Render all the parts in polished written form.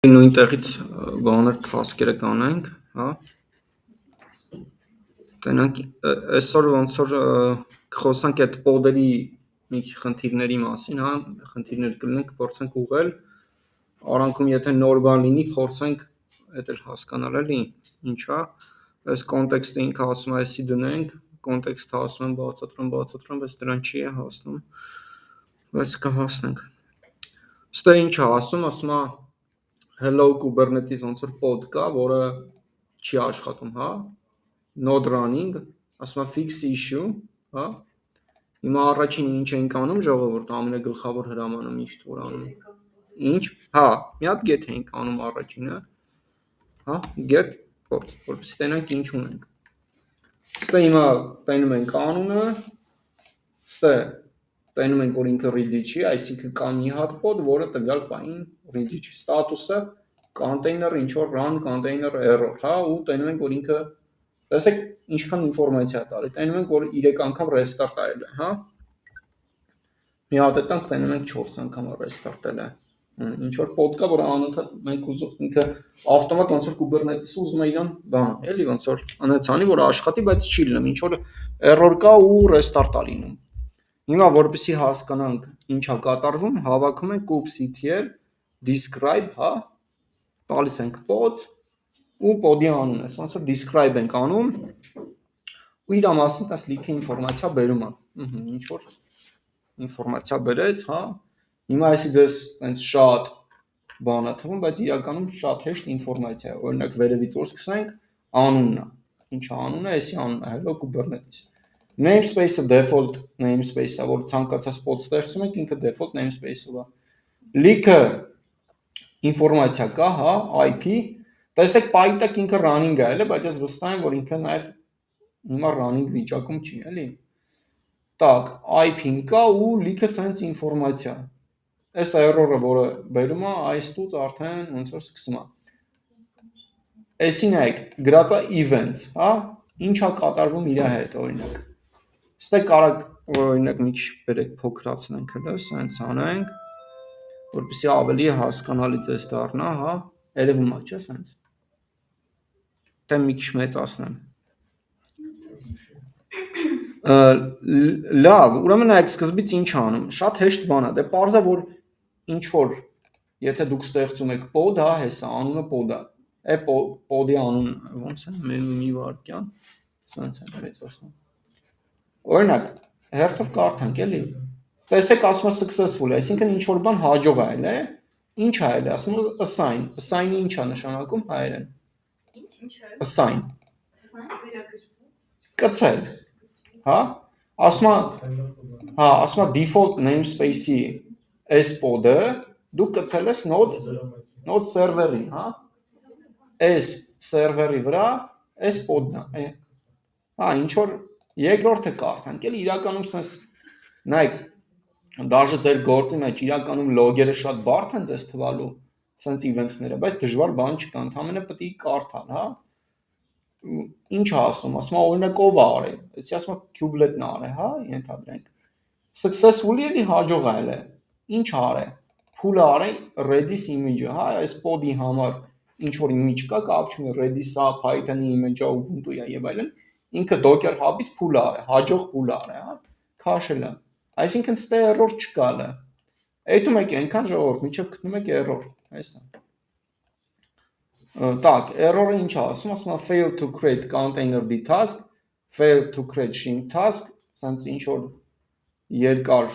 Նույն տեղից բաներ թվասկերը կանենք, հա, տենանք, այսօր ոնց որ կխոսանք այդ պոդերի մի խնդիրների մասին, հա, խնդիրներ կլինենք, փորձենք ուղղել, արանքում եթե նոր բան լինի, փորձենք այդ էլ հասկանալ էլի, ինչա, այս կոնտեքստը ինքը ասում է, այսի դնենք, կոնտեքստը ասում եմ բացատրում, բայց դրան չի է հասնում, բայց կհասնենք, ստե ինչ է ասում է, Hello Kubernetes ոնց որ pod կա, որը չի աշխատում, հա, node running, ասում է fix issue, հա, հիմա առաջին ինչ ենք անում ժողովուրդ, ամենագլխավոր հրամանը միշտ որ անում, ինչ, հա, մի հատ get ենք անում առաջինը, հա, get pod, որպեսզի տենանք ինչ ունենք, ստե հիմա տենում ենք անունը, ստե տենում ենք, որ ինքը ready չի, այսինքն կա մի հատ pod, որը տվյալ պահին ready չի, ստատուսը container ինչ-որ run container error, հա, ու տենում ենք, որ ինքը, տեսեք, ինչքան ինվորմացիա տալի, տենում ենք, որ 3 անգամ restart արել է, հա, մի հատ էտանք տենում ենք 4 անգամ restart-ել է, ինչ-որ pod կա, որ անընդհատ մենք ուզում, ինքը ավտոմատ ոնց որ Kubernetes-ը ուզում է իրան բան, էլի ոնց որ անեցանի, որ աշխատի, բայց չի լինում, ինչ-որ error կա ու restart է լինում, հիմա որպեսզի հասկանանք ինչա կատարվում, հավաքում ենք kubectl describe, հա, տալիս ենք pod ու pod-ի անունը, ոնց որ describe ենք անում ու իր մասին տես լիքը ինֆորմացիա բերում է, ինչ որ ինֆորմացիա բերեց, հա, հիմա այսի դες այնց շատ բան է թվում, բայց իրականում շատ հեշտ ինֆորմացիա է, օրինակ վերևից որ սկսենք, անունն է, ինչ անունը, այսի անունն է, hello Kubernetes namespace-ը default namespace-ը, որ ցանկացած pod ստեղծում եք, ինքը default namespace-ով է։ Լիքը ինֆորմացիա կա, հա, IP, տեսեք պայտակ ինքը running է, էլի, բայց ես վստահ եմ, որ ինքը նաև հիմա running վիճակում չի, էլի։ Так, IP-ն կա ու լիքը sense ինֆորմացիա։ Այս error-ը, որը բերում է, այս տուց արդեն ոնց որ սկսում է։ Այսին եք, գրած է events, հա, ինչա կատարվում իր հետ, օրինակ։ Ստե կարակ օրինակ մի քիչ բերեք փոքրացնենք հələ, սենց անենք, որպեսզի ավելի հասկանալի ձեզ դառնա, հա, երևում է, չէ՞, սենց։ Դե մի քիչ մեծացնեմ։ Լավ, ուրեմն այք սկզբից ինչ անում, շատ հեշտ բան է, դե պարզ է, որ ինչ որ, եթե դուք ստեղծում եք pod, հա, հեսա, անունը pod է, pod-ի անունը, ոնց է, մի վարկյան, սենց են մեծացնում։ Օրինակ, հերթով կարդանք, էլի, տեսեք ասում է successful, այսինքն ինչ որ բան հաջող է այլ է, ինչ է այլ է, ասում է assign, assign-ը ինչ է նշանակում հայերեն, assign, կցել, հա, ասում է default namespace-ի այս pod-ը, դու կցել ես node server-ի, հա, այս server-ի վրա, այս pod-ն է, հա, ինչ որ երկրորդը կարդանք, էլի իրականում սենց, նայք, դաժե ձեր գործի մեջ իրականում լոգերը շատ բարդ են ձեզ թվալու, սենց event-ները, բայց դժվար բան չկա, ընդամենը պետք է կարդալ, հա, ինչ է ասում է օրինակ ով է արել, այսի ասում է kubelet-ն է արել, հա, ենթադրենք, successfully էլի հաջող է, ինչ է արել, pull-ը արել Redis image-ը, հա, այս pod-ի համար ինչ որ image կա, կապ չունի Redis-ը, Python-ի image-ը, Ubuntu-ը եւ այլն, ինքը Docker Hub-ից pull արել, հաջող pull արել, հա, քաշել է, այսինքն ստե error չկա լը, այդում եք ենքան ժողորդ, միջև կտնում եք error, այսա, так, error-ը ինչ է ասում է fail to create container D task, fail to create shim task, սենց ինչ որ երկար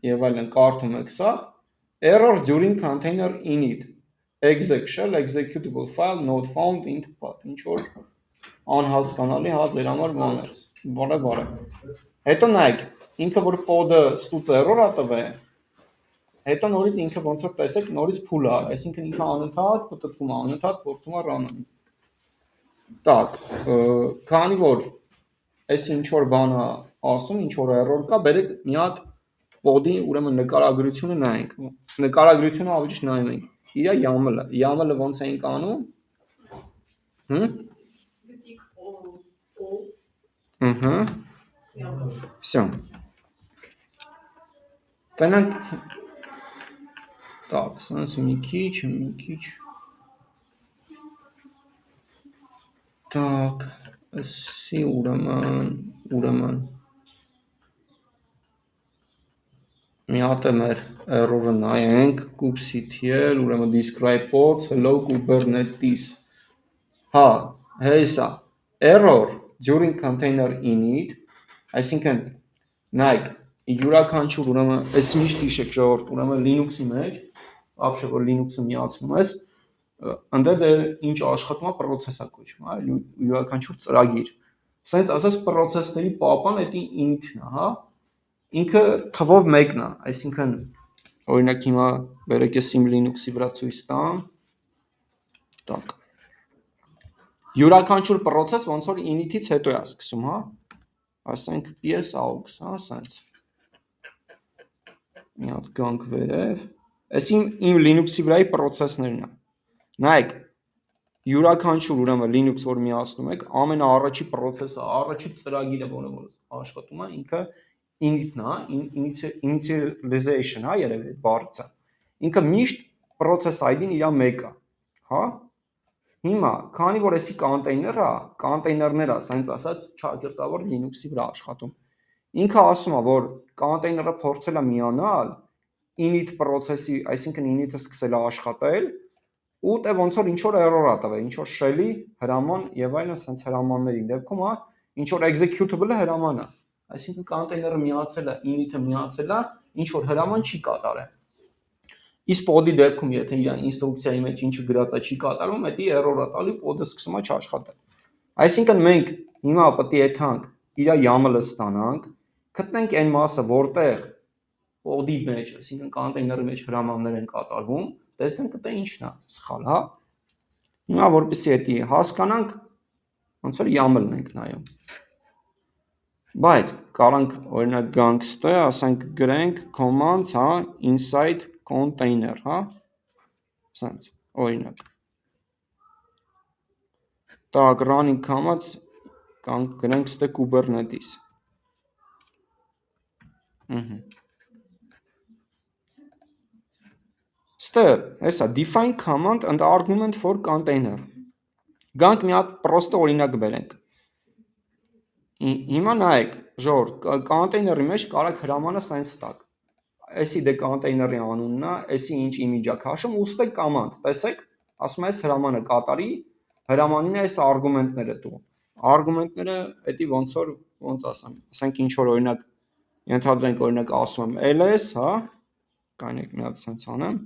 եւ այլն կարդում եք սա, error during container init, exec shell executable file not found in path, ինչ որ անհասկանալի հա ձեր համար բաներ, բարը, հետո նայեք, ինքը որ pod-ը ստուց error-ա տվել, հետո նորից ինքը ոնց որ տեսեք նորից pull արել, այսինքն ինքը անընդհատ պատտվում է, անընդհատ փորձում է run-ը, так, քանի որ այս ինչ որ բան է ասում, ինչ որ error կա, բերեք մի հատ pod-ի ուրեմն նկարագրությունը նայենք, նկարագրությունը ավելի ճիշտ նայում ենք, իր YAML-ը ոնց ենք անում, Всё. Տենանք, так, սենց մի քիչ, Так, էսի ուրեմն մի հատ է մեր error-ը նայենք, kubectl, ուրեմն describe pods, hello Kubernetes։ Հա, հեսա, error during container init, այսինքն նայեք, յուրաքանչյուր ուրեմն այս միշտ հիշեք ժողովուրդ, ուրեմն Linux-ի մեջ, ապշե որ Linux-ը միացնում ես, ընդդեմ ինչ աշխատում է process-ա կոչվում, հա, յուրաքանչյուր ծրագիր։ Սենց ասած process-ների պապան դա init-ն է, հա։ Ինքը թվով մեկն է, այսինքն օրինակ հիմա բերեք ես իմ Linux-ի վրա ցույց տամ։ Так։ Յուրաքանչյուր process ոնց որ init-ից հետո է սկսում, հա։ Ասենք ps aux, հա, սենց։ Մի հատ գանք վերև։ Այս իմ Linux-ի վրայի process-ներն է։ Նայեք, յուրաքանչյուր ուրեմն Linux որ միացնում եք, ամենաառաջի process-ը, առաջի ծրագիրը, որը աշխատում է, ինքը init-ն է, initialization, հա, երևի բառը։ Ինքը միշտ process ID-ն իր մեկը, հա։ Հիմա, քանի որ էսի կոնտեյներները, ասենց ասած, ճակերտավոր Linux-ի վրա աշխատում։ Ինքը ասում է, որ կոնտեյները փորձել է միանալ init process-ի, այսինքն init-ը սկսել է աշխատել, ու դե ոնց որ ինչ որ error է տվել, ինչ որ shell-ի հրաման եւ այլն, ասենց հրամանների դեպքում, հա, ինչ որ executable-ը հրաման է։ Այսինքն կոնտեյները միացել է, init-ը միացել է, ինչ որ հրաման չի կատարել։ Իսկ pod-ի դեպքում, եթե իր ինստրուկցիայի մեջ ինչը գրած է չի կատարվում, դա error-ը տալի, pod-ը սկսում է չաշխատել։ Այսինքն մենք հիմա պետք է եթանք իր YAML-ը ստանանք, գտնենք այն մասը, որտեղ pod-ի մեջ, այսինքն կոնտեյների մեջ հրամաններ են կատարվում, տեսնենք դա ինչն է, սխալ, հա։ Հիմա որպեսզի դա հասկանանք, ոնց որ YAML-ն ենք նայում։ Բայց կարանք օրինակ գանք ստե, ասենք գրենք commands, հա, inside container, հա, սենց, օրինակ։ Так, running commands, կանք գրենք ստե Kubernetes։ Ստե, հեսա, define command and argument for container։ Գանք մի հատ պրոստը օրինակ բերենք։ Հիմա նայեք, ժողովուրդ, կոնտեյների մեջ կարաք հրամանը սենց տակ։ Էսի դե կոնտեյների անունն է, էսի ինչ image է քաշում, ու ստե command, տեսեք, ասում է այս հրամանը կատարի, հրամանին է այս արգումենտները տու։ Արգումենտները էդի ոնց ասեմ, ասենք ինչ որ օրինակ ենթադրենք օրինակ ասում եմ ls, հա, կանեք մի հատ սենց անեմ։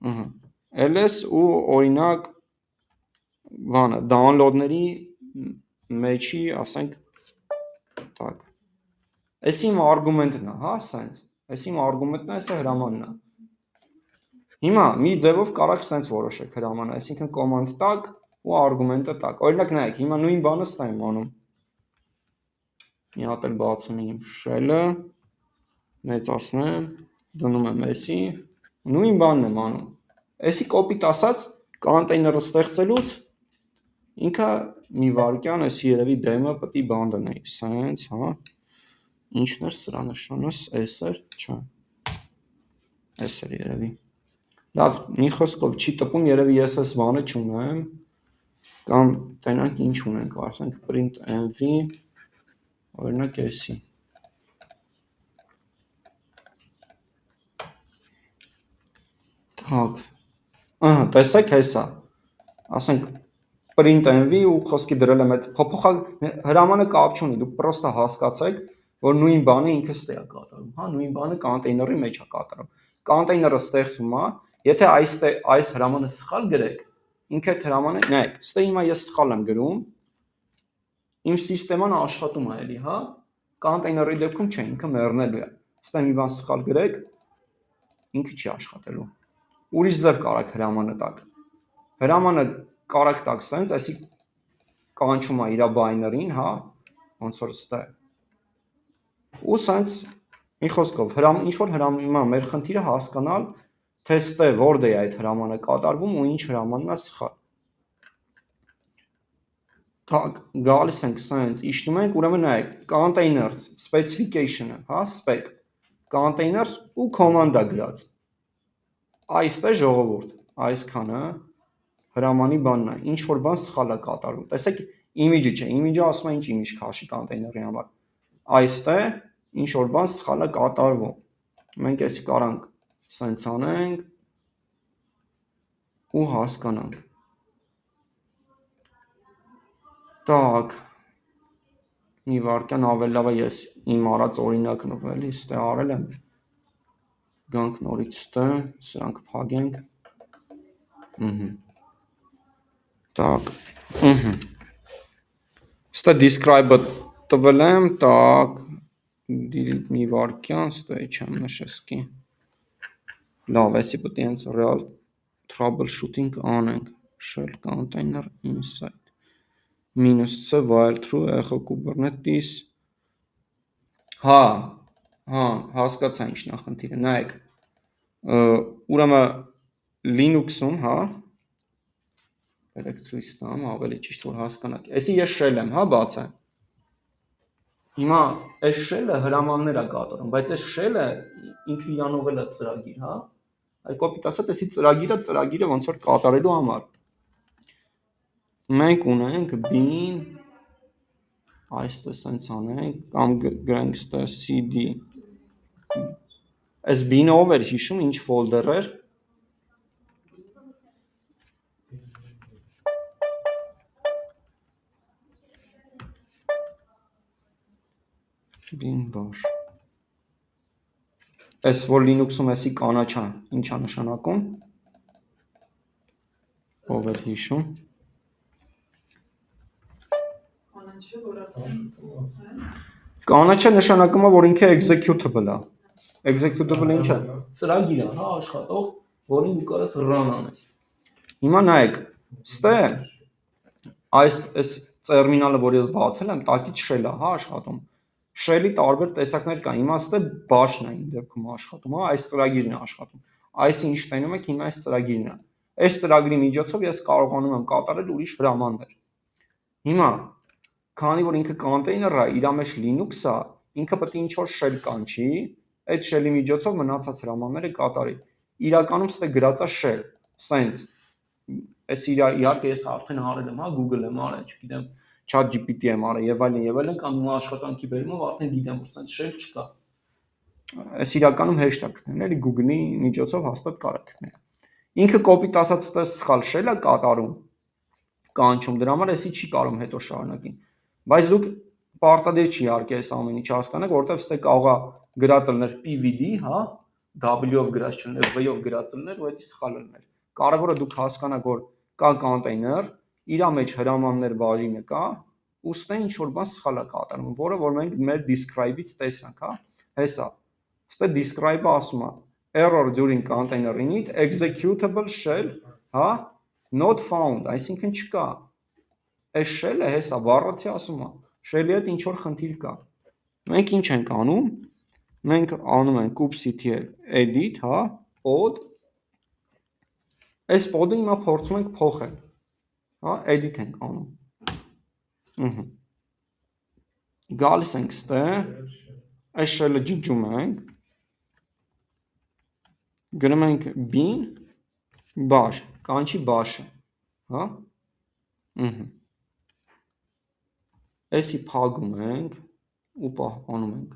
ls ու օրինակ բանը download-ների մեջի, ասենք так։ Այս իմ արգումենտն է, հա, սենց։ Այս իմ արգումենտն է, այսը հրամանն է։ Հիմա մի ձևով կարաք սենց որոշեք հրամանը, այսինքն command տակ ու արգումենտը տակ։ Օրինակ նայեք, հիմա նույն բանը ստա եմ անում։ Մի հատ էլ բացում իմ shell-ը, մեծացնեմ, դնում եմ էսի, նույն բանն եմ անում։ Էսի կոպիտ ասած, կոնտեյները ստեղծելուց ինքը մի վարքյան էսի երևի դեմը պետք է բան դնեի, սենց, հա։ Ինչն էր սրա նշանը, s էր, չէ։ S էր երևի։ Լավ, մի խոսքով չի տպում, երևի ես այս բանը չունեմ, կամ տենանք ինչ ունենք, ասենք print env, օրինակ էսի։ Так, տեսեք հեսա, ասենք print env ու խոսքի դրել եմ այդ փոփոխակ հրամանը կապ չունի, դուք պրոստը հասկացեք, որ նույն բանը ինքը ստե է կատարում, հա, նույն բանը կոնտեյների մեջ է կատարում։ Կոնտեյները ստեղծում է, եթե այս հրամանը սխալ գրեք, ինքը այդ հրամանը, նայեք, ստե հիմա ես սխալ եմ գրում, իմ սիստեման աշխատում է էլի, հա, կոնտեյների դեպքում չէ, ինքը մեռնելու է։ Ստե մի բան սխալ գրեք, ինքը չի աշխատելու։ Ուրիշ ձև կարաք հրամանը տակ։ Հրամանը կարաք տակ սենց, այսի կանչում է իր բայներին, հա, ոնց որ ստե։ Ու սենց մի խոսքով ինչ որ հիմա մեր խնդիրը հասկանալ, թե ստե որտե է այդ հրամանը կատարվում ու ինչ հրամանն է սխալ։ Так, գալիս ենք սենց, իջնում ենք, ուրեմն նայեք, containers specification-ը, հա, spec, containers ու command-ա գրած։ Այստե ժողովուրդ, այսքանը հրամանի բանն է, ինչ որ բան սխալ է կատարում։ Տեսեք, image-ը չէ, image-ը ասում է ինչ image քաշի կոնտեյների համար։ Այստեղ ինչ որ բան սխալ է կատարվում։ Մենք էսի կարանք սենց անենք ու հասկանանք։ Так, մի վարքյան ավելի լավ է ես իմ արած օրինակն ուղղելի ստե արել եմ։ Գանք նորից ստե, սրանք փակենք։ Так, ստե describe-ը տվել եմ, так, delete մի վարքյան, ստե չեմ նշեսկի։ Լավ, էսի պետք է հենց real troubleshooting անենք, shell container inside -c while true echo kubernetes հա հասկացա ինչն է խնդիրը նայեք ուրեմն Linux-ում հա երեք ցույց տամ ավելի ճիշտ որ հասկանաք էսի ես shell եմ հա բացը հիմա այս shell-ը հրամաններ է կատարում բայց այս shell-ը ինքը իրանով էլ է ծրագիր հա այ կոպիտ ասած էսի ծրագիրը ոնց որ կատարելու համար մենք ունենք bin այստեղ սենց անենք կամ գրենք ստե cd այս bin-ը ով էր հիշում ինչ folder էր bin bar այս որ Linux-ում էսի կանաչա ինչա նշանակում ով էր հիշում կանաչը նշանակում է որ ինքը executable է executable ինչ է ծրագիր է հա աշխատող որին դու կարող ես run անես հիմա նայեք ստե այս տերմինալը որ ես բացել եմ տակից shell է հա աշխատում shell-ի տարբեր տեսակներ կան հիմա ստե bash-ն է իմ դեպքում աշխատում հա այս ծրագիրն է աշխատում այս ինչ տենում եք հիմա այս ծրագիրն է այս ծրագրի միջոցով ես կարողանում եմ կատարել ուրիշ հրամաններ հիմա քանի որ ինքը կոնտեյներ է իր մեջ Linux-ը ինքը պետք է ինչ որ shell կանչի այդ shell-ի միջոցով մնացած հրամանները կատարի իրականում ստե գրածա shell sense այս իհարկե ես արդեն արել եմ հա Google եմ արել չգիտեմ ChatGPT եմ արել եւ այլն կամ իմ աշխատանքի բերումով արդեն գիտեմ որ sense shell չկա այս իրականում հեշտ է գտնել էլի Google-ի միջոցով հաստատ կարող գտնել ինքը կոպիտ ասած ստե սխալ shell-ը կատարում կանչում դրա համար էսի չի կարող հետո շարունակին բայց դուք պարտադիր չի իհարկե այս ամեն ինչը հասկանաք որովհետեւ ստե կարող է գրած լիներ pvd հա w-ով գրած չլիներ v-ով գրած լիներ ու դա սխալ լիներ կարևորը դուք հասկանաք որ կա կոնտեյներ իր մեջ հրամաններ բաժինը կա ու ստե ինչ որ բան սխալ է կատարում որը որ մենք մեր describe-ից տեսանք հա հեսա ստե describe-ը ասում է error during container init executable shell հա not found այսինքն չկա այս shell-ը հեսա բառացի ասում է shell-ի հետ ինչ որ խնդիր կա մենք ինչ ենք անում մենք անում ենք kubectl edit հա pod այս pod-ը հիմա փորձում ենք փոխել հա edit ենք անում գալիս ենք ստե այս shell-ը ջջում ենք գրում ենք bin bash կանչի bash-ը հա էսի փակում ենք ու պահպանում ենք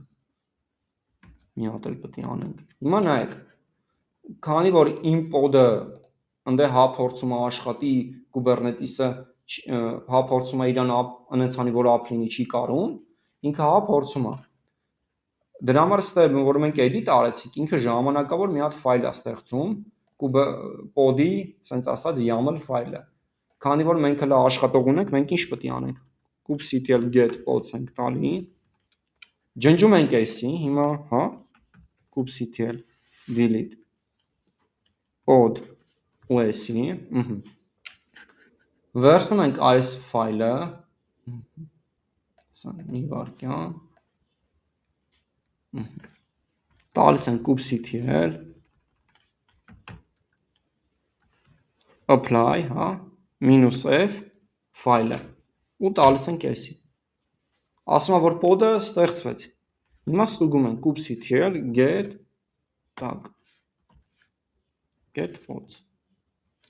մի հատ էլ պետք է անենք հիմա նայեք քանի որ իմ pod-ը ընդ հա փորձում է աշխատի Kubernetes-ը հա փորձում է իրան անեցանի որ app-լինի չի կարում ինքը հա փորձում է դրա համար ստե որ մենք edit արեցինք ինքը ժամանակավոր մի հատ ֆայլ է ստեղծում pod-ի ասենց ասած YAML ֆայլը քանի որ մենք հələ աշխատող ունենք մենք ինչ պետք է անենք kubectl get pods ենք տալի ջնջում ենք էսի հիմա հա kubectl delete pod ու էսի վերցնում ենք այս ֆայլը մի վարքյան տալիս ենք kubectl apply հա -f ֆայլը ու տալիս ենք էսի ասում է որ pod-ը ստեղծվեց հիմա ստուգում ենք kubectl get tak get pods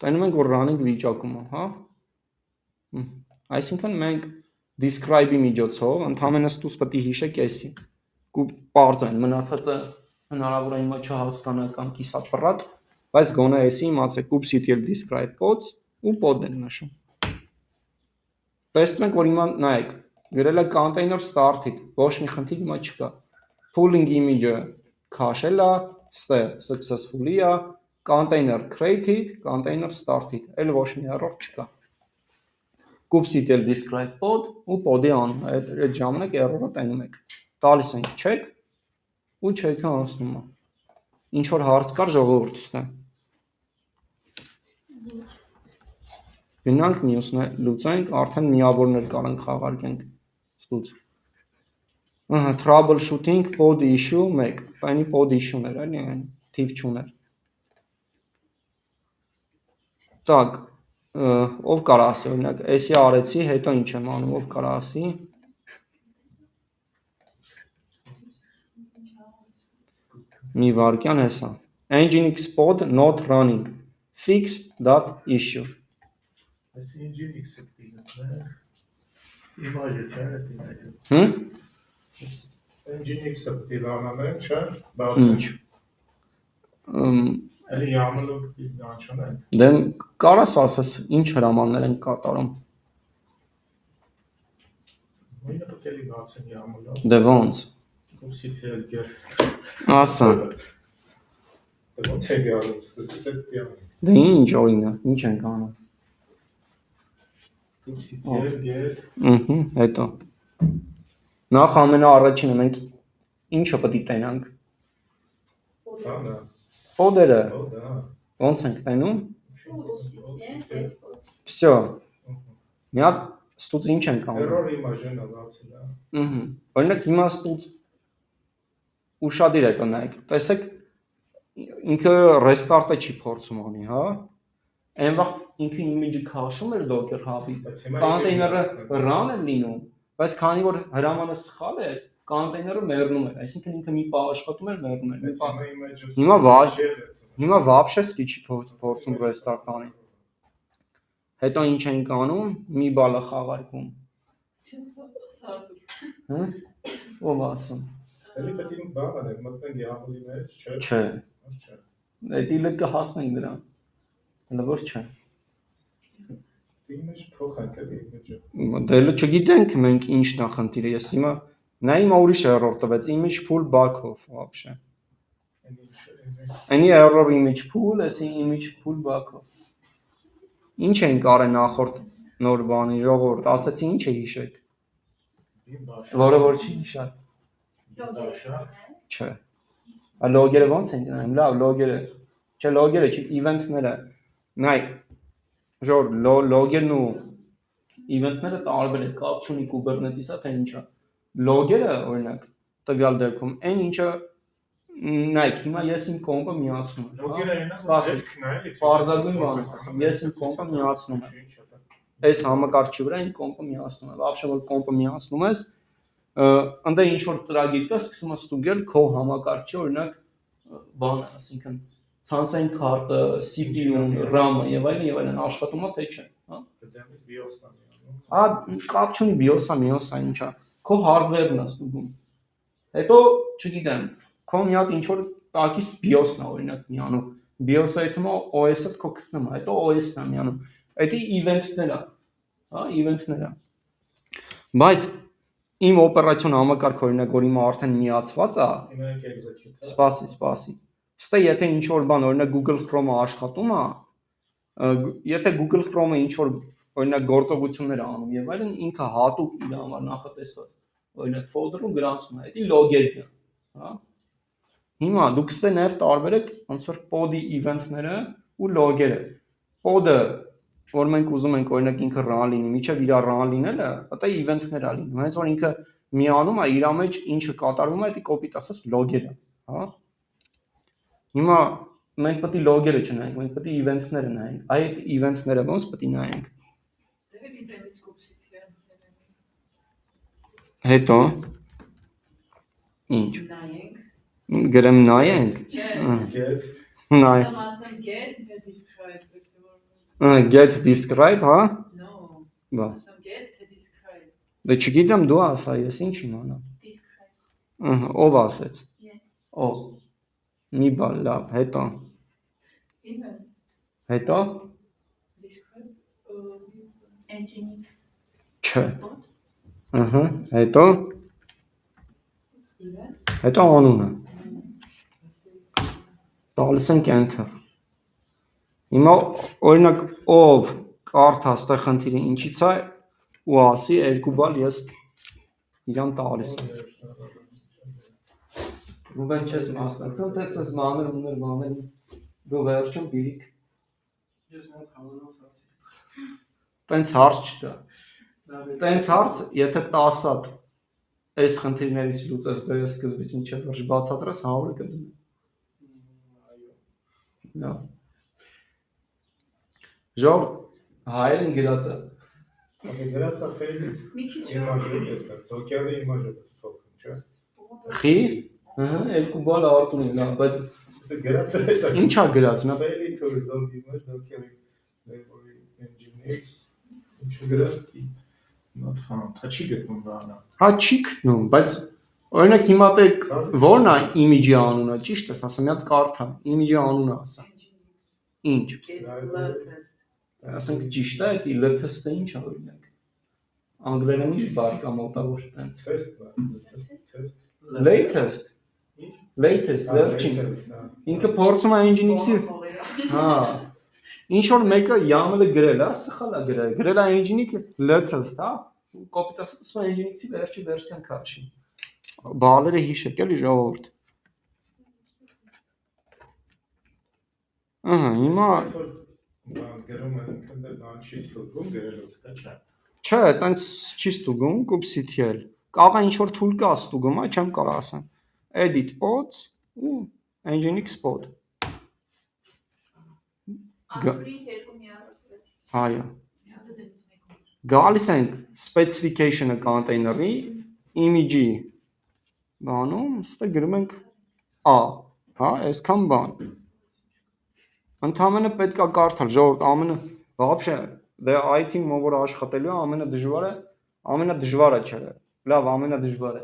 տենում ենք որ running վիճակում է հա Այսինքն մենք describe-ի միջոցով ընդհանրապես ստուց պետք է հիշեք էսի։ Պարզ են, մնացածը հնարավոր է իմա չհասկանա կամ կիսապռատ, բայց գոնե էսի իմացեք kubectl describe pods ու pod ենք նշում։ Տեսնում ենք, որ իմա նայեք, գրել է container started, ոչ մի խնդիր իմա չկա։ Pulling image-ը քաշել է, successfully է, container created, container started, էլ ոչ մի error չկա։ kubectl describe pod ու pod-ի անունը, այդ ժամանակ error-ը տենում եք։ Տալիս ենք check ու check-ը անցնում է։ Ինչ որ հարց կար ժողովուրդ ուստա։ Գնանք մյուսն լուծենք, արդեն միավորներ կարանք խաղարկենք ստուց։ Ահա troubleshooting pod issue 1, բանի pod issue-ներ էլի այն թիվ չուներ։ Так, ով կարա ասի, օրինակ, էսի արեցի, հետո ինչ եմ անում, ով կարա ասի։ Մի վարքյան հեսա։ Nginx pod not running. Fix that issue. Այս Nginx-ը դինը։ Image-ը չէ, դինը։ Հմ? Nginx-ը դիվանանեն, չէ, բացի։ Էլի YAML-ը դիվանչոն է։ Դե կարաս ասես, ինչ հրամաններ են կատարում։ Նույնը պետք է լի բացեն YAML-ը։ Դե ոնց։ Kubectl գեր։ Ասա։ Դե ոնց է գարում, սկսես դիան։ Դե ինչ օրինակ, ինչ ենք անում։ Kubectl գեր։ Հետո։ Նախ ամենաառաջինը մենք ինչը պետք է տենանք։ Բանը։ Podերը։ Դա։ Ոնց ենք տենում։ Всё։ Մի հատ ստուց ինչ ենք անում։ Error image-ն է բացել, հա։ Օրինակ հիմա ստուց ուշադիր եք նայեք։ Տեսեք ինքը restart-ը չի փորձում անի, հա։ Այն վաղ ինքը image-ը քաշում էր Docker Hub-ից։ Container-ը run է լինում, բայց քանի որ հրամանը սխալ է, container-ը մեռնում է, այսինքն ինքը մի պահ աշխատում էր, մեռնում էր։ Հիմա вообще չի փորձում restart անի։ Հետո ինչ ենք անում, մի բալը խաղարկում։ Հա։ Ով ասում։ Էլի պետք է բան անենք, մտնենք YAML-ի մեջ, չէ։ Չէ։ Չէ։ Դե կհասնենք դրան։ Հələ որ չէ։ Image փոխանք էլի image-ը։ Դե չգիտենք մենք ինչն է խնդիրը, ես հիմա նա հիմա ուրիշ error տվեց, image pool back-ով вообще։ Any error image pool, էսի image pool back-ով։ Ինչ ենք արել նախորդ նոր բանի ժողովուրդ, ասացի ինչ է հիշեք։ Որը որ չի հիշալ։ Չէ։ Ա լոգերը ոնց են գնայում, լավ լոգերը։ Չէ լոգերը չի, event-ները։ Նայ ժոր լոգերն ու event-ները տարբեր են, կապ չունի Kubernetes-ա թե ինչա։ Լոգերը օրինակ տվյալ դեպքում այն ինչը նայեք հիմա ես իմ կոմպը միացնում եմ։ Լոգերը այնա Պարզագույն բան եմ, ես իմ կոմպը միացնում եմ։ Այս համակարգչի վրա իմ կոմպը միացնում եմ։ Вообще որ կոմպը միացնում ես, ընդե ինչ որ ծրագիր կա, սկսում ես ստուգել քո համակարգչի օրինակ բանը, ասինքն ցանցային քարտը, CPU-ն, RAM-ը եւ այլն աշխատում է թե չէ, հա։ Դեմից BIOS-ն է միանում։ Հա, կապ չունի BIOS-ա, ինչա։ Քո hardware-ն է ստուգում։ Հետո, չգիտեմ, քո մի հատ ինչ որ տակից BIOS-ն է օրինակ միանում։ BIOS-ը հետո OS-ը քո գտնում է, հետո OS-ն է միանում։ Դա event-ներ է, հա, event-ներ է։ Բայց իմ օպերացիոն համակարգը օրինակ որ հիմա արդեն միացված է, սպասի։ Ստե եթե ինչ որ բան օրինակ Google Chrome-ը աշխատում է, եթե Google Chrome-ը ինչ որ օրինակ գործողություններ անում եւ այլն ինքը հատուկ իր համար նախատեսված օրինակ folder-ում գրանցում է, դա log-երն է, հա։ Հիմա դուք ստե նաեւ տարբերեք ոնց որ pod-ի event-ները ու log-երը։ Pod-ը որ մենք ուզում ենք օրինակ ինքը run լինի, միջև իր run լինելը, դա event-ներ է լինում, հենց որ ինքը միանում է իր մեջ ինչը կատարվում է, դա կոպիտ ասած log-երը, հա։ Հիմա մենք պետք է log-երը չնայենք, մենք պետք է event-ները նայենք։ Այդ event-ները ոնց պետք է նայենք։ Հետո ինչ։ Նայենք։ Գրեմ նայենք։ Նայ։ Get describe, հա։ No. Բա։ Դե չգիտեմ դու ասա, ես ինչ իմանամ։ Describe. Ով ասեց։ Yes. Ով։ Մի բան լավ, հետո։ Events. Հետո։ Describe. Nginx. Չէ։ Bot. Հետո։ Event. Հետո անունը։ Տալիս ենք enter։ Հիմա օրինակ ով կարդա ստեղ խնդիրը ինչից է ու ասի 2 բալ ես իրան տալիս եմ։ Ռուբեն չես մասնակցում, տեսես մանր դու վերջում բիրիկ։ Ես մոտ հավանած հարցի։ Տենց հարց չկա։ Տենց հարց, եթե 10 հատ այս խնդիրներից լուծես դες սկզբից մինչև վերջ բացատրես 100-ը կդնի։ Այո։ Լավ։ Ժոր հայերեն գրած է։ Գրածա ֆեյլի։ Մի քիչ Իմաժը է, դոկերը իմաժը փոխում, չէ՞։ Խի։ 2 բալ Արտուրին, լավ, բայց Գրածա է։ ի՞նչ է գրած, նա Failure to resolve image docker library nginx ինչ գրած not found touchy գտնում բանը հա չի գտնում, բայց օրինակ հիմա տեք ո՞րն է image-ի անունը, ճիշտ է, ասեմ, մի հատ կարդա, image-ի անունը ասա։ Ինչ։ Ասենք ճիշտ է, դա latest-ը ինչ է օրինակ։ Անգլերենի ինչ բառ կա մոտավոր տենց։ test Latest։ Latest, վերջին։ Ինքը փորձում է Nginx-ի, հա։ Ինչ որ մեկը YAML-ը գրել է, սխալ է գրել։ Գրել է Nginx latest, հա։ Կոպիտ ասած Nginx-ի վերջի վերջին քաշի։ Բալերը հիշեք էլի ժողովուրդ։ Հիմա գրում են ինքն դեռ չի ստուգում գրելով դա չէ չէ, տենց չի ստուգում, kubectl։ Կաղա ինչ որ tool կա ստուգում, այ չեմ կարող ասեմ։ Edit pods ու Nginx pod։ Արտուրի 2 միառոտ։ Այո։ Գալիս ենք specification-ը container-ի image-ի բանում, ստե գրում ենք a, հա, այսքան բան։ Ընդհանրապես պետք է կարդալ, ժողովուրդ, вообще դե IT-ում որ աշխատելու է ամենադժվարը չէ։ Լավ, ամենադժվարը։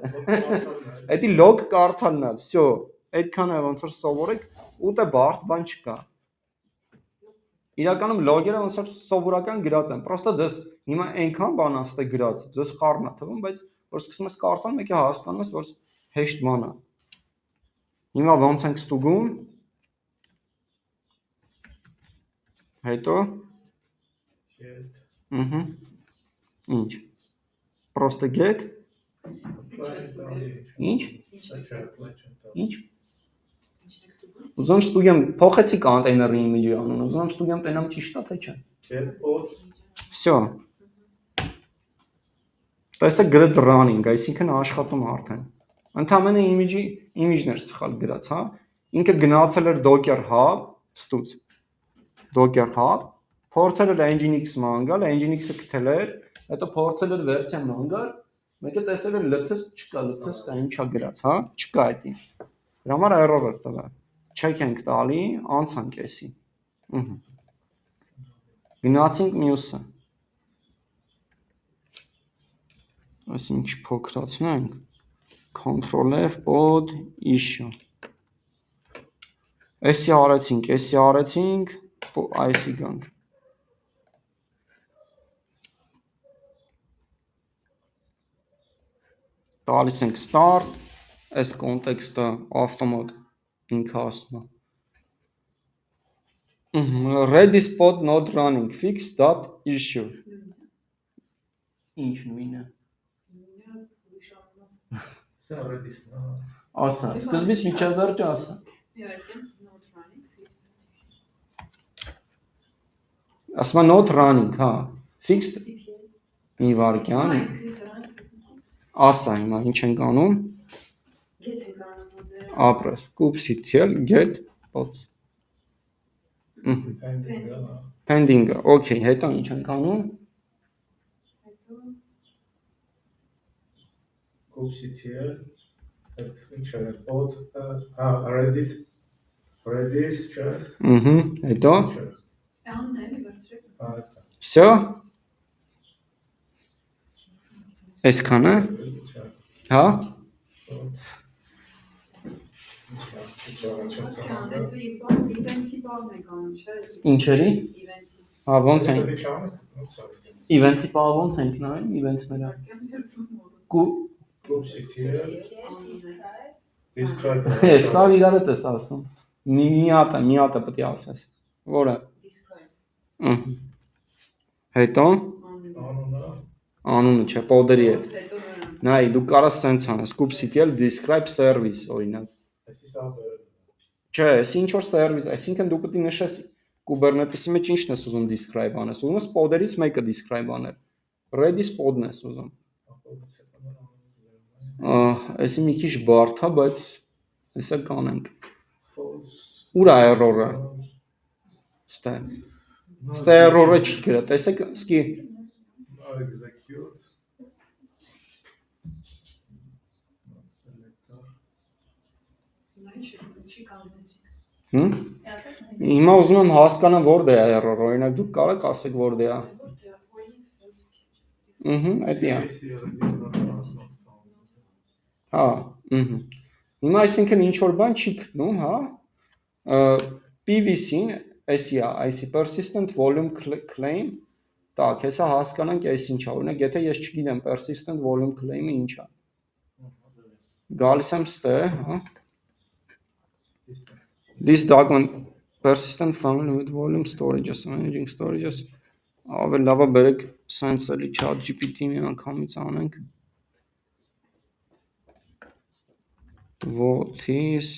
Էդի log կարդալն է, всё, այդքանը ոնց որ սովորեք, ուտե բարդ բան չկա։ Իրականում log-երը ոնց որ սովորական գրած են, պրոստը դες հիմա այնքան բան աստե գրած, դες խառն է թվում, բայց որ սկսում ես կարդալ, մեկը հասկանում ես, որ հեշտ բան է։ Հիմա ոնց ենք ստուգում։ Հետո Ինչ։ Պրոստը get Ինչ։ Ինչ։ Ուզում ստուգեմ, փոխեցի container-ի image-ի անունը, ուզում ստուգեմ տենամ ճիշտ է թե չէ։ Всё։ Տեսեք գրած running, այսինքն աշխատում է արդեն։ Ընդհանրապես image-ներ սխալ գրած, հա։ Ինքը գնացել էր docker hub, ստուց։ Docker hub, փորձել էր Nginx ման գալ, Nginx-ը գտել էր, հետո փորձել էր վերսիա ման գալ, մեկը տեսել էր latest չկա, latest դա ինչա գրած, հա, չկա այդի։ Դրա համար error էր տվել։ Check ենք տալի, անցանք էսի։ Գնացինք մյուսը։ Այսինքն փոքրացնենք Ctrl F pod issue։ Էսի արեցինք, այսի գանք։ Տալիս ենք start, այս կոնտեքստը ավտոմատ ինքը ասում է։ Redis pod not running fix.issue։ Ինչ նույնը։ Ասա, սկզբից միջազերճը ասա։ Ասма not running, հա։ Fix մի վարքյան։ Ասա հիմա ինչ ենք անում։ Ապրես, kubectl get pods։ Pending, okay, հետո ինչ ենք անում։ kubectl այդ ինչ է pod redis չէ։ Հետո։ Անն էլի վերցրեք։ Всё։ Այսքանը, հա, Event-ի բառն է կանում, չէ՞։ ինչերի, Event-ի։ հա, ոնց են, event-ի բառը ոնց ենք նայում, event-ները, սա իրար հետ ես ասում, մի հատը պետք է ասես, որը, հետո, անունը չէ, պոդերի հետ, նայ, դու կարաս սենց անես, կուպսիտի էլ describe service, օրինակ, չէ, ես ինչ-որ service, այսինքն դու պետք է նշես Kubernetes-ի մեջ ինչն ես ուզում describe անես, ուզում ես պոդերից մեկը describe անել, Redis podն ես ուզում, այսի մի քիչ բարդ է, բայց հեսա կանենք, ուր է error-ը, ստե error-ը չի գրա, տեսեք, սկի, հիմա ուզում եմ հասկանամ որդ է error, օրինակ դուք կարեք ասեք որդ է, էդի է, հա, հիմա այսինքն ինչ-որ բան չի գտնում, հա, PVC-ն, այսի persistent volume claim, տակ, հեսա հասկանանք այս ինչ է, օրինակ եթե ես չգիտեմ persistent volume claim-ը ինչ է, գալիս եմ ստե, հա, this document persistent family with volume storages, managing storages, ավել լավա բերեք սենց էլի chat GPT մի անգամից անենք, what is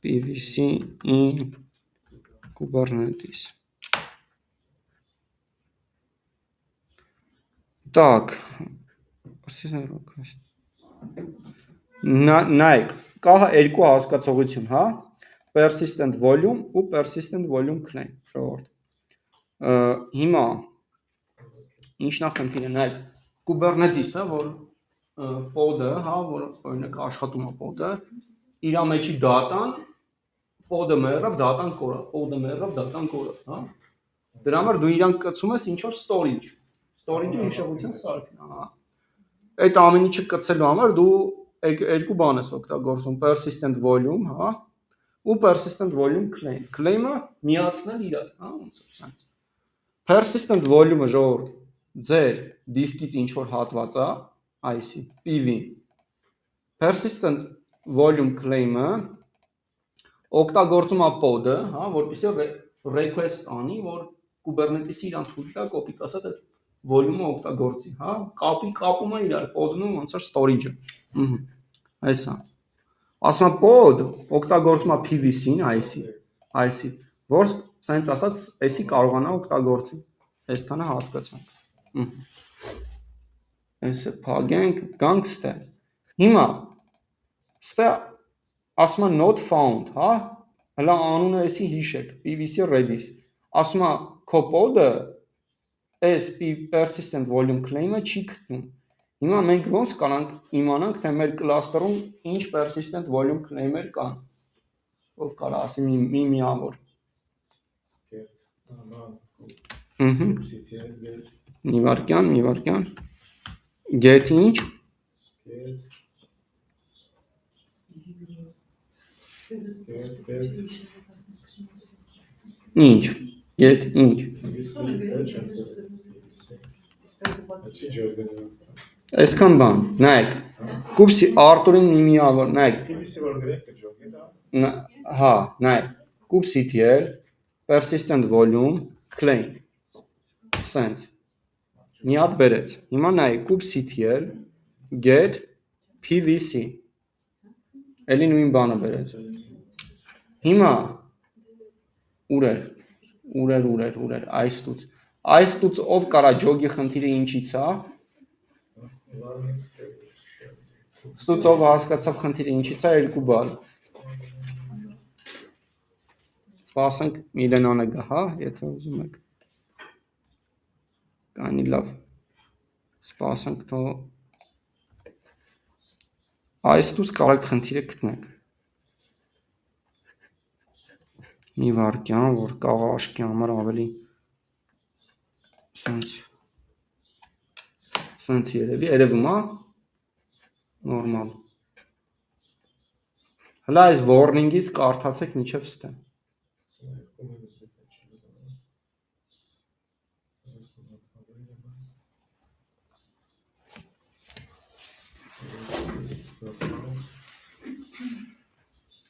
PVC in Kubernetes, так, նայք, կա երկու հասկացողություն, հա, persistent volume ու persistent volume claim, հիմա, ինչն է խնդիրը, նայք, Kubernetes-ը, որ podը, հա, որ օրինակ աշխատում է podը, իր մեջի դատան, podը մեռավ, դատան կորավ, podը մեռավ, դատան կորավ, հա, դրա համար դու իրան կցում ես ինչ-որ storage-ը հիշողության սարքն, հա, այդ ամեն ինչը կցելու համար դու երկու բան ես օգտագործում, persistent volume, հա, ու persistent volume claim, claim-ը միացնել իրար, հա, ոնց որ սենց, persistent volume-ը ժողովուրդ, ձեր դիսկից ինչ-որ հատված է, այսի, PV, persistent volume claim-ը օգտագործում է pod-ը, հա, որպեսզի request անի, որ Kubernetes-ի իրան թույլ տա կոպիտ ասած այդ volume-ը օգտագործի, հա, կապում է իրար pod-ն ու ոնց որ storage-ը, այսա, ասում է pod օգտագործում է PVC-ն, այսի, որ սենց ասած, այսի կարողանա օգտագործի, այսքանը հասկացանք, այսը փագենք, գանք ստե, հիմա, ստե ասում է not found, հա, հլա անունը էսի հիշեք, PVC Redis, ասում է քո pod-ը այս persistent volume claim-ը չի գտնում, հիմա մենք ոնց կանանք իմանանք, թե մեր cluster-ում ինչ persistent volume claim-էր կան, ով կարա ասի մի միավոր, մի վարկյան, get ինչ, ինչ, get ինչ, այսքան բան, նայք, կուպսի Արտուրին մի միավոր, նայք, հա, նայք, կուպսիթի էլ, persistent volume claim, սենց, մի հատ բերեց, հիմա նայք, կուպսիթի էլ, get PVC, էլի նույն բանը բերեց, հիմա, ուրեր, այս տուց ով կարա ջոգի խնդիրը ինչից է, ստուց ով հասկացավ խնդիրը ինչից է, երկու բար, սպասենք միլենանը գա, հա, եթե ուզում եք, կանի լավ, սպասենք թո, այս տուց կարակ խնդիրը գտնեք, մի վարկյան, որ կաղա աշկի համար ավելի, Սենց երևում է նորմալ։ Հələ այս warning-ից կարդացեք միջև ստե։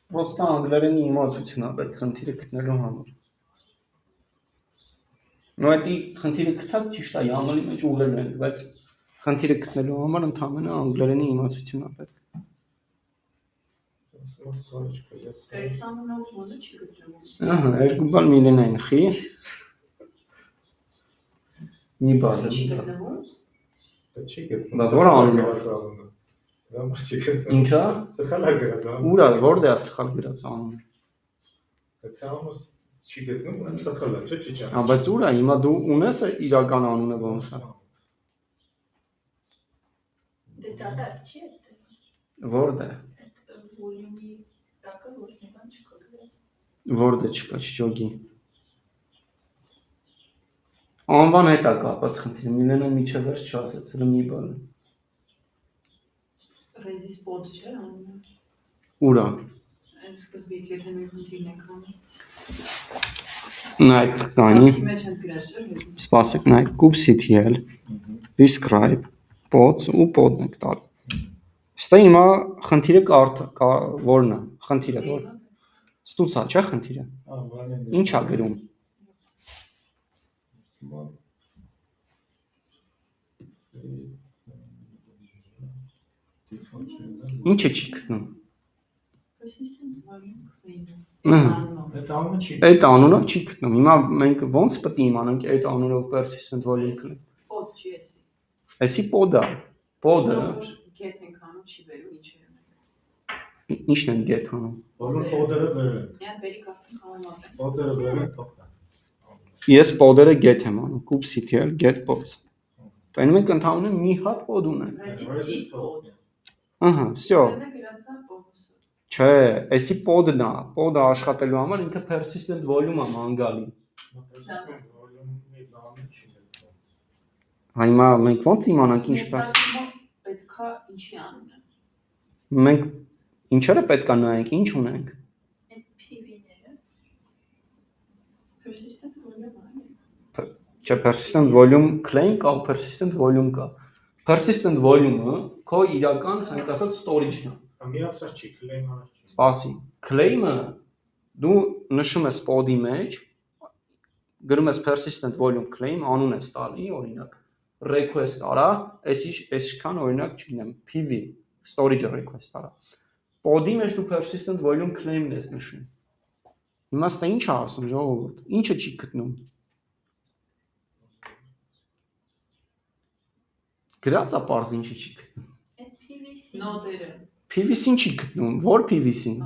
Просто անգլերենի իմացություն է պետք խնդիրը գտնելու համար։ Նո էդի խնդիրը գտած ճիշտ է, YAML-ի մեջ ուղղել ենք, բայց խնդիրը գտնելու համար ընդհանրապես անգլերենի իմացություն է պետք։ Այս ամենով ոնը չի գտնվում։ Ահա, երկու բան միլենային խի։ Մի բան։ Չի գտնվում։ Դա չի գտնում։ Բա որ անունը։ Դա չի գտնում։ Ինչա։ Սխալ է գրած անունը։ Ուրա, որտե՞ղ է սխալ գրած անունը։ Դա անունը չի գտնում, ուրեմն սխալ է, չի ճանաչում։ Հա, բայց ուրա, հիմա դու ունես իրական անունը ոնց է։ Դե դատարկ չի այդ Որտե՞ղ։ վոլյումի տակը ոչ մի բան չկա գրած։ Որտե չկա չջոգի։ Անվան հետ է կապած խնդիրը, միլենը միջև վերջ չասեցել մի բան։ Redis pod չէ անունը։ Ուրա։ Այս սկզբից եթե մի խնդիրն եք անում։ Նայեք կանի, Ասի մեջ են գրած չէ։ սպասեք, նայեք kubectl describe pods ու pod-ն եք տալ։ Ստե հիմա խնդիրը որն է, խնդիրը որ։ Ստուծա, չէ խնդիրը։ Ինչ է գրում։ Ինչը չի գտնում։ Persistent volume claim։ Այդ անունը չի։ Այդ անունով չի գտնում։ Հիմա մենք ոնց պետք է իմանանք այդ անունով persistent volume claim։ Pod չի էսի։ Էսի pod-ը։ Pod-ը Get ենք անում չի վերում ինչ է։ ինչն են get անում։ Բոլոր կոդերը վերել։ Յան բերի կարծեմ խաղում։ Կոդերը վերել փոխա։ Ես pod-երը get եմ անում, kubectl get pods։ Տեն մենք ընդհանրապես մի հատ pod ունենք։ Redis is pod։ Ահա, всё։ Դա գրածա pod-ը։ Չէ, էսի pod-ն է։ Pod-ը աշխատելու համար ինքը persistent volume-ը մանգալի։ Հիմա մենք ոնց իմանանք ինչպես։ Պետքա ինչի անունը։ Մենք ինչերը պետք է նայենք, ինչ ունենք։ Այդ PV-ները Persistent volume-ը։ Չէ, persistent volume claim կա, persistent volume կա։ Persistent volume-ը քո իրական, ասենք ասած, storage-ն է։ Մի ասած չի, claim արած չի։ Սպասի, claim-ը դու նշում ես pod-ի մեջ, գրում ես persistent volume claim, անուն ես տալի, օրինակ, request արա, այսքան օրինակ, չգիտեմ, PV, storage request արա։ Pod-ի մեջ դու persistent volume claim-ն ես նշում։ Հիմա ստե ինչ է ասում, ժողովուրդ, ինչը չի գտնում։ Գրած է պարզ ինչը չի գտնում։ այդ PVC Նոդերը։ PVC-ին չի գտնում, որ PVC-ին։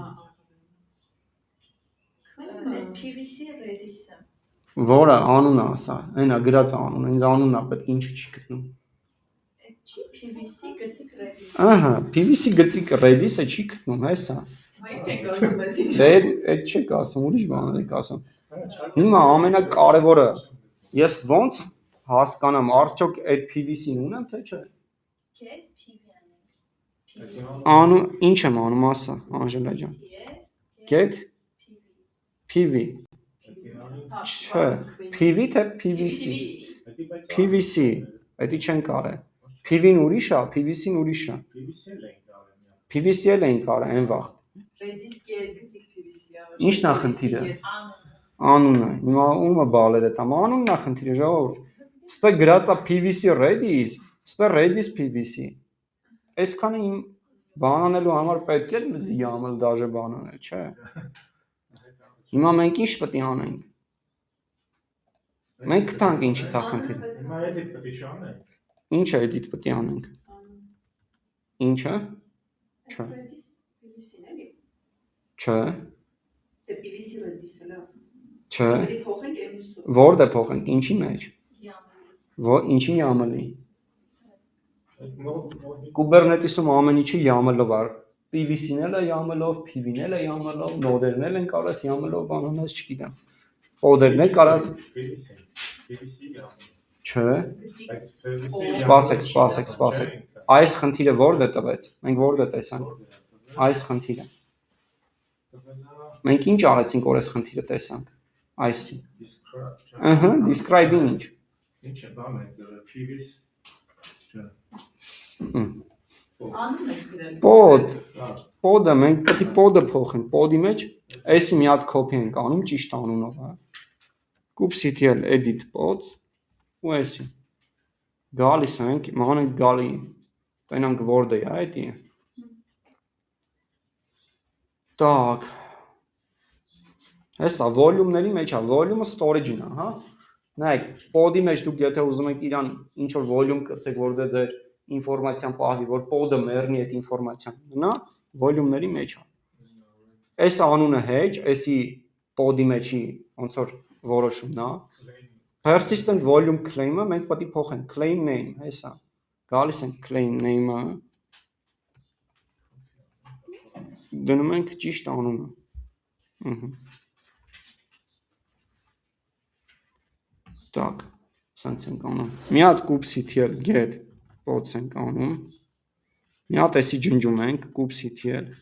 այդ PVC Redis-ը Որը անունը ասա, այնա գրած անունը, ինձ անունն է պետք ինչը չի գտնում։ այդ չի PVC գծիկ Redis Ահա, PVC գծիկ Redis-ը չի գտնում, հեսա։ Մայք եք ասում ես ինչ։ Դե այդ չեք ասում, ուրիշ բան եք ասում։ Հիմա ամենակարևորը, ես ոնց հասկանամ, արդյոք այդ PVC-ն ունեմ, թե չէ։ get PV Անու ինչ եմ անում, ասա, Անժելա ջան։ Get PV։ Չէ, PV թե PVC։ PVC, դա չեն կարել։ PV-ն ուրիշ է, PVC-ն ուրիշ է։ PVC-ել էին կարել այն վաղ։ Redis գծիկ PVC-ա։ Ինչն է խնդիրը։ անունը Անունը, հիմա ումը բալերը տամ, անունն է խնդիրը, ժողովուրդ։ Ստե գրած է PVC Redis, ստե Redis PVC։ Այսքանը իմ բան անելու համար պետք է YAML դաժե բան անել, չէ։ Հիմա մենք ինչ պետք է անենք։ Մենք գտանք ինչից է խնդիրը։ Հիմա edit պետք է չանենք։ Ինչ edit պետք է անենք։ Ինչը։ Չէ։ Redis PVC-ն էլի։ Չէ, Դե PVC Redis-ը լավ։ չէ։ Դե փոխենք MS-ը։ Որտե փոխենք, ինչի մեջ։ YAML Ինչի YAML-ի։ Kubernetes-ում ամեն ինչը YAML-ով է։ PVC-ն էլ է YAML-ով, PV-ն էլ է YAML-ով, node-երն էլ են կարած YAML-ով, բանանես չգիտեմ։ Pod-երն էլ կարած։ PVC-ը։ Չէ։ Սպասեք, Սպասեք։ Այս խնդիրը որտե տվեց։ Մենք որտե տեսանք։ Այս խնդիրը։ Մենք ինչ արեցինք, որ այս խնդիրը տեսանք։ Այսի։ Describe-ին ինչ։ Ինչ է բան է PV-ս։ Անում եք գրել։ Pod-ը մենք պետք է pod-ը փոխենք, pod-ի մեջ էսի մի հատ copy ենք անում ճիշտ անունով, հա։ kubectl edit pod ու էսի։ Գալիս ենք, մանենք գալի։ Տենանք Word-ը է, այդի։ Так. Հեսա volume-ների մեջ է, volume-ը storage-ն է, հա։ Նայեք, pod-ի մեջ դուք եթե ուզում եք իրան ինչ որ volume կցեք, որտեղ դեր ինֆորմացիան պահվի, որ pod-ը մեռնի այդ ինֆորմացիան, նա volume-ների մեջ է։ Այս անունը hedge, էսի pod-ի մեջի ոնց որ որոշումն է։ Persistent volume claim-ը մենք պետք է փոխենք claim name, հեսա։ Գալիս ենք claim name-ը։ Դնում ենք ճիշտ անունը։ Так, սենց ենք անում։ Մի հատ kubectl get pods ենք անում։ Մի հատ էսի ջնջում ենք kubectl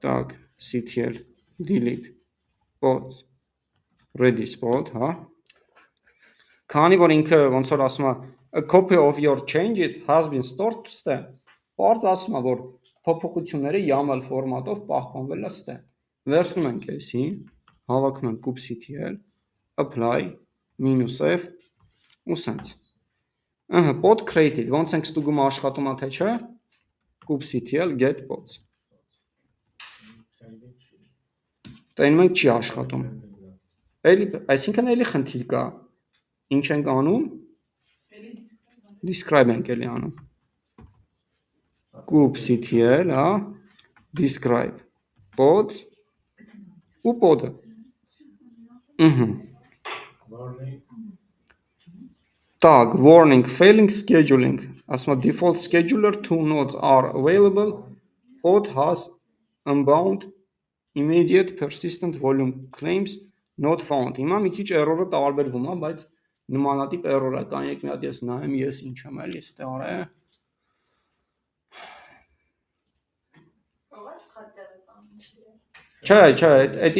Так, ctl delete pods redis pod, հա։ Քանի որ ինքը ոնց որ ասում է a copy of your changes has been stored to stem, բարձ ասում է որ փոփոխությունները YAML ֆորմատով պահպանվել է ստե։ Վերցնում ենք էսի, հավաքում ենք kubectl apply -f ու սենց։ Pod created, ոնց ենք ստուգում աշխատում է թե չէ, kubectl get pods։ Տենում ենք չի աշխատում։ Այսինքն էլի խնդիր կա։ Ինչ ենք անում։ Describe ենք էլի անում։ kubectl, հա, describe pod ու pod-ը։ Так, warning failing scheduling, ասում է default scheduler 2 nodes are available, pod has unbound immediate persistent volume claims not found։ Հիմա մի քիչ error-ը տարբերվում է, բայց նմանատիպ error է, կան եք մի հատ ես նայեմ, ես ինչ եմ էլի ստե արե։ Չէ, այդ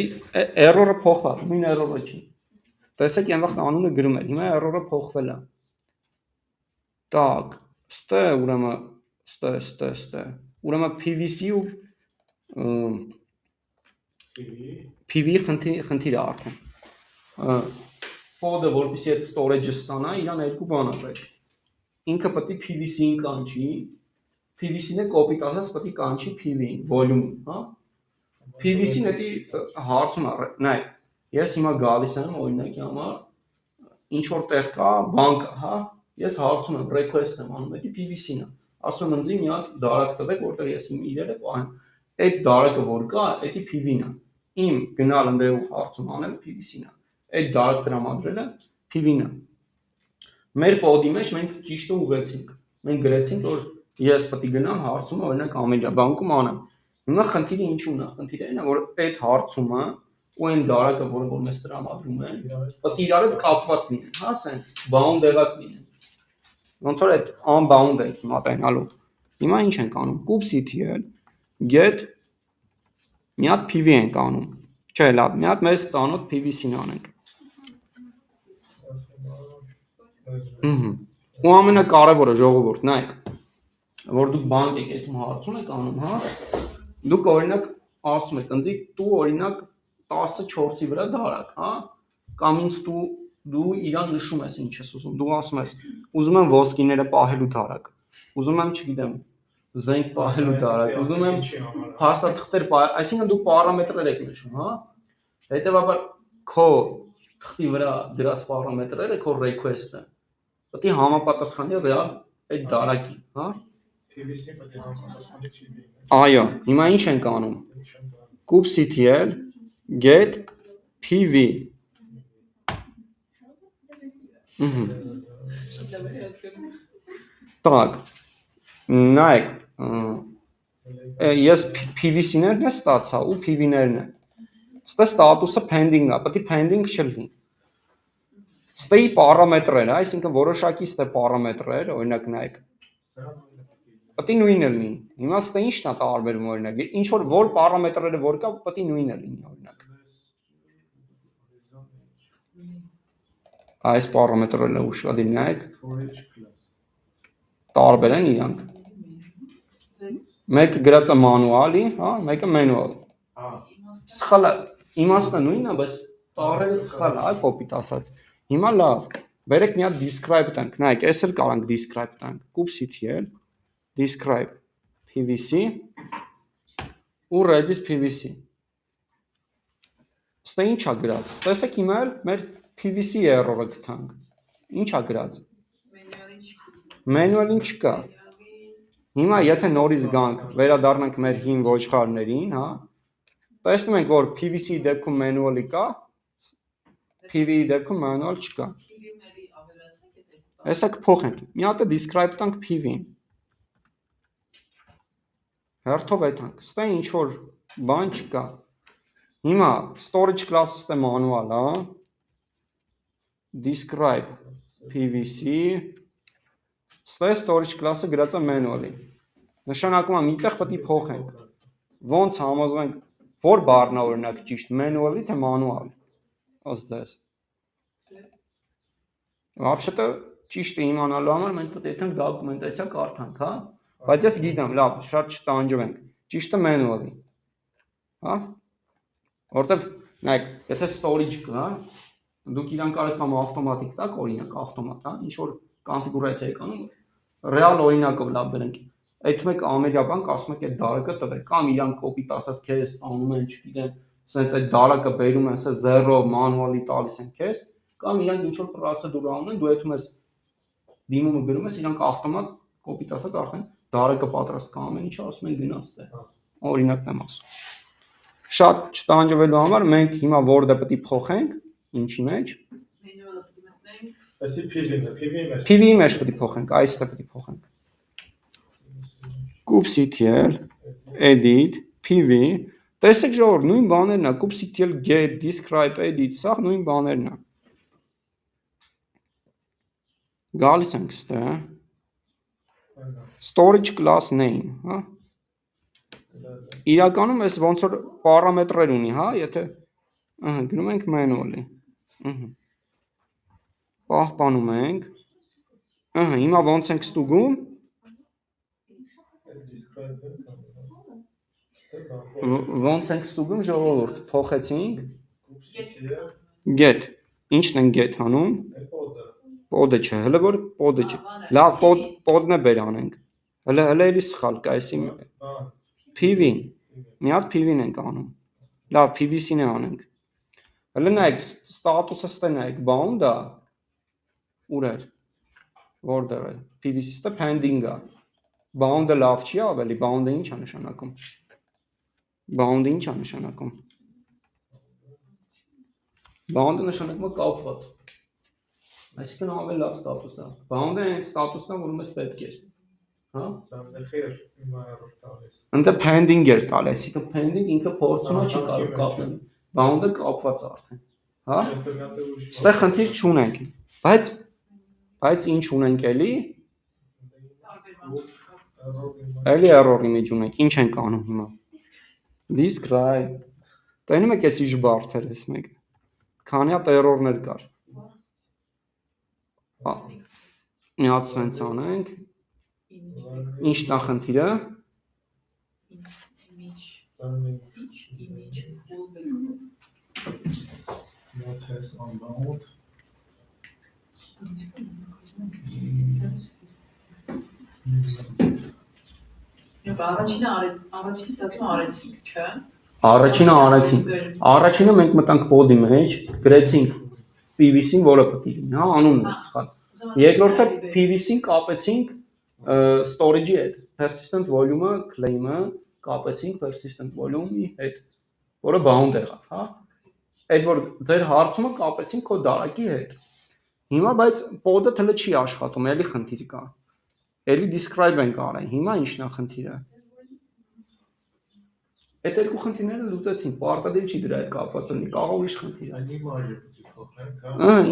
error-ը փոխված, նույն error-ը չի։ Տեսեք, այն վաղ անունը գրում էր, հիմա error-ը փոխվել է։ Так, ստե, ուրեմն, ստե։ Ուրեմն PVC ու PV խնդիր է արդեն։ Pod-ը որպեսզի այդ storage-ը ստանա, իրան երկու բան է պետք։ Ինքը պետք է PVC-ին կանչի, PVC-ն է կոպի տալիս, պետք է կանչի PV-ին, volume-ին, հա։ PVC-ն էդի հարցում է, նայ, ես հիմա գալիս եմ օրինակի համար, ինչ որ տեղ կա, բան կա, հա, ես հարցում եմ, request եմ անում, էդի PVC-ն է, ասում եմ ինձ մի հատ դարակ տվեք, որտեղ ես իմ իրերը պահեմ, այդ դարակը որ կա, էդի PV-ն է, իմ գնալ ընդեղում հարցում անել PVC-ն է, այդ դարակ տրամադրելը PV-ն է, մեր pod-ի մեջ մենք ճիշտ ուղեցինք, մենք գրեցինք, որ ես պետք է գնամ հարցումը, օրինակ Ամելիա բանկում անեմ, հիմա խնդիրը ինչու՞ն է, խնդիրը այն է, որ այդ հարցումը ու այն դարակը, որը որ մեզ տրամադրում են, պետք է իրար հետ կապված լինեն, հա, սենց, bound եղած լինեն։ Ոնց որ այդ unbound ենք հիմա տենալու։ Հիմա ինչ ենք անում, kubectl get մի հատ PV ենք անում։ Չէ, լավ, մի հատ մեզ ծանոթ PVC-ն անենք։ Ու ամենակարևորը ժողովուրդ, նայեք, որ դուք բանկ եք այդում հարցում եք անում, հա, դուք օրինակ ասում եք, ընձի դու օրինակ 14-ի վրա դարակ, հա, կամ ինձ դու իրան նշում ես ինչ ես ուզում, դու ասում ես, ուզում եմ ոսկիները պահելու դարակ, ուզում եմ, չգիտեմ, զենք պահելու դարակ, ուզում եմ փաստաթղթեր պահել, այսինքն դու պարամետրեր եք նշում, հա, հետևաբար քո թղթի վրա դրած պարամետրերը քո request-ը պետք է համապատասխանի ռեալ այդ դարակին, հա։ PVC-ը պետք է համապատասխանի PV-ին։ Այո, հիմա ինչ ենք անում։ kubectl get PV։ Так, նայեք, ես PVC-ներն է ստացա ու PV-ներն է։ Ստե ստատուսը pending է, պետք է pending չլինի։ Ստեի պարամետրերը, այսինքն որոշակի ստե պարամետրեր, օրինակ նայեք, պետք է նույնը լինի։ Հիմա ստե ի՞նչն է տարբերում օրինակ, ինչ որ պարամետրերը որ կա, պետք է նույնը լինի օրինակ։ Այս պարամետրերն ուշադիր նայեք, տարբեր են իրանք։ Մեկը գրած է մանուալի, հա, մեկը մենուալ։ Սխալը, իմաստը նույնն է, բայց տառերը սխալ է, կոպիտ ասած։ Հիմա լավ, բերեք մի հատ describe տանք, նայեք, այս էլ կարանք describe տանք, kubectl describe pvc ու redis pvc։ Ստե ինչ է գրած։ Տեսեք հիմա էլ մեր pvc error-ը գտանք։ Ինչ է գրած։ Manual-ին չկա։ Հիմա եթե նորից գանք, վերադառնանք մեր հին ոչխարներին, հա, տեսնում ենք, որ PVC-ի դեպքում manual-ի կա, PV-ի դեպքում manual չկա։ Հեսա կփոխենք։ Մի հատ է describe տանք PV-ին։ Հերթով եթանք։ Ստե ինչ որ բան չկա։ Հիմա storage class-ը ստե manual, հա։ Describe PVC ստե storage class-ը գրած է manual-ի։ Նշանակում է միտեղ պետք է փոխենք։ Ոնց համոզվենք, որ բառն է օրինակ ճիշտ, manual-ի թե manual։ Ըստ ձեզ։ Вообще-то ճիշտը իմանալու համար մենք պետք է այդքան դոկումենտացիա կարդանք, հա։ Բայց ես գիտեմ, լավ, շատ չտանջվենք։ Ճիշտը manual-ի։ Հա։ Որտեվ նայեք, եթե storage կա, դուք իրան կարող կամ ավտոմատիկ տակ, օրինակ ավտոմատ, հա, ինչ որ կոնֆիգուրացիա եք անում, ռեալ օրինակով լավ բերենք։ Այդ մեկ ամերիկա բանկ ասում եք այդ դարակը տվեք, կամ իրան կոպիտ ասած քեզ անում են, չգիտեմ, սենց այդ դարակը բերում են, սա 0 մանուալի տալիս են քեզ, կամ իրանք ինչ որ պրոցեդուրա անում են, դու այդում ես դիմումը գրում ես, իրանք ավտոմատ կոպիտ ասած արդեն դարակը պատրաստ կա ամեն ինչը ասում են գնաց դե։ Օրինակն եմ ասում։ Շատ չտանջվելու համար մենք հիմա Word-ը պետք է փոխենք, ինչի մեջ։ PV-ի մեջ պետք է փոխենք, այստեղ պետք է փոխենք։ kubectl edit pv տեսեք ժողովուրդ նույն բաներն է kubectl get describe edit սա նույն բաներն է գալիս ենք ստե storage class name հա իրականում էս ոնց որ պարամետրեր ունի հա եթե գնում ենք manual-ի պահպանում ենք հիմա ոնց ենք ստուգում Ոնց ենք ստուգում ժողովուրդ, փոխեցինք get, ինչն են get հանում, pod-ը չէ, հələ որ pod-ը չէ, լավ pod-ն է բեր անենք, հələ էլի սխալ կա, այսի PV-ին, մի հատ PV-ին ենք անում, լավ PVC-ն է անենք, հələ նայեք, ստատուսը ստե նայեք, bound-ը, ուր էր, որդեղ է, PVC-ը pending-ը, bound-ը լավ չի ավելի, bound-ը ինչ է նշանակում Bound-ը ինչ է նշանակում Bound-ը նշանակում է կապված Այսինքն ավելի լավ ստատուս է Bound-ը այն ստատուսն է, որում ես պետք էր Հա Ընդ pending էր տալ, այսինքն pending ինքը փորձում է չի կարող կապնել Bound-ը կապված է արդեն Հա Ստեղ խնդիր չունենք Բայց ինչ ունենք էլի Էլի error image ունենք, ինչ ենք անում հիմա Describe Տենում եք ես ինչ բարդ էր ես մեկը Քանի հատ error-ներ կար Մի հատ սենց անենք Ինչն է խնդիրը Առաջին ստացում արեցինք, չէ՞։ Առաջինը արեցինք։ Առաջինը մենք մտանք pod-ի մեջ, գրեցինք PVC-ին, որը պետք է լինի, հա, անունն է սխալ։ Երկրորդը PVC-ին կապեցինք storage-ի հետ, persistent volume-ը, claim-ը կապեցինք persistent volume-ի հետ, որը bound եղավ, հա։ Այդ որ ձեր հարցումը կապեցինք քո դարակի հետ։ Հիմա բայց pod-ը թլը չի աշխատում, էլի խնդիր կա։ Էլի describe ենք արել, հիմա ինչն է խնդիրը։ Այդ երկու խնդիրները լուծեցինք, պարտադիր չի դրա հետ կապված լինի, կարող ուրիշ խնդիր է։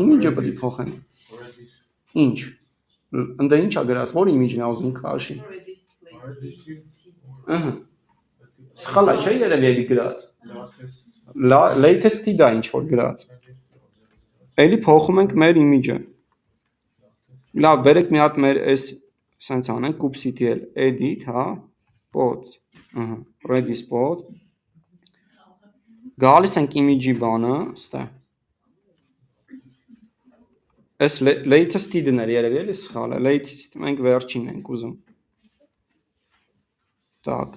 Իմիջը պետք է փոխենք։ Ինչ։ Ընդ ինչ ա գրած, որ իմիջն ա ուզում քաշի։ Սխալ է, չէ՞ երևի գրած։ Latest-ի դա ինչ որ գրած։ Էլի փոխում ենք մեր իմիջը։ Լավ, բերեք մի հատ մեր այս սենց անենք, kubectl edit, հա, spot, ready spot։ Գալիս ենք իմիջի բանը, ստե։ Այս latest-ի դներ երևի էլի սխալ է, latest մենք վերջին ենք ուզում։ Так,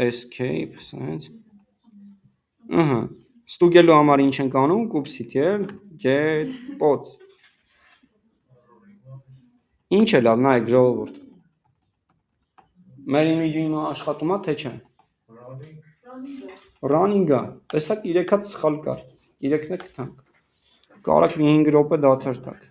escape, սենց։ Ստուգելու համար ինչ ենք անում, kubectl get spot։ Ինչ է լավ, նայեք ժողովուրդ։ Մեր իմիջը հիմա աշխատում է, թե չէ։ Running-ը, տեսակ 3 հատ սխալ կար, 3-ն է գտանք։ Կարակ մի 5 րոպե դադար տակ։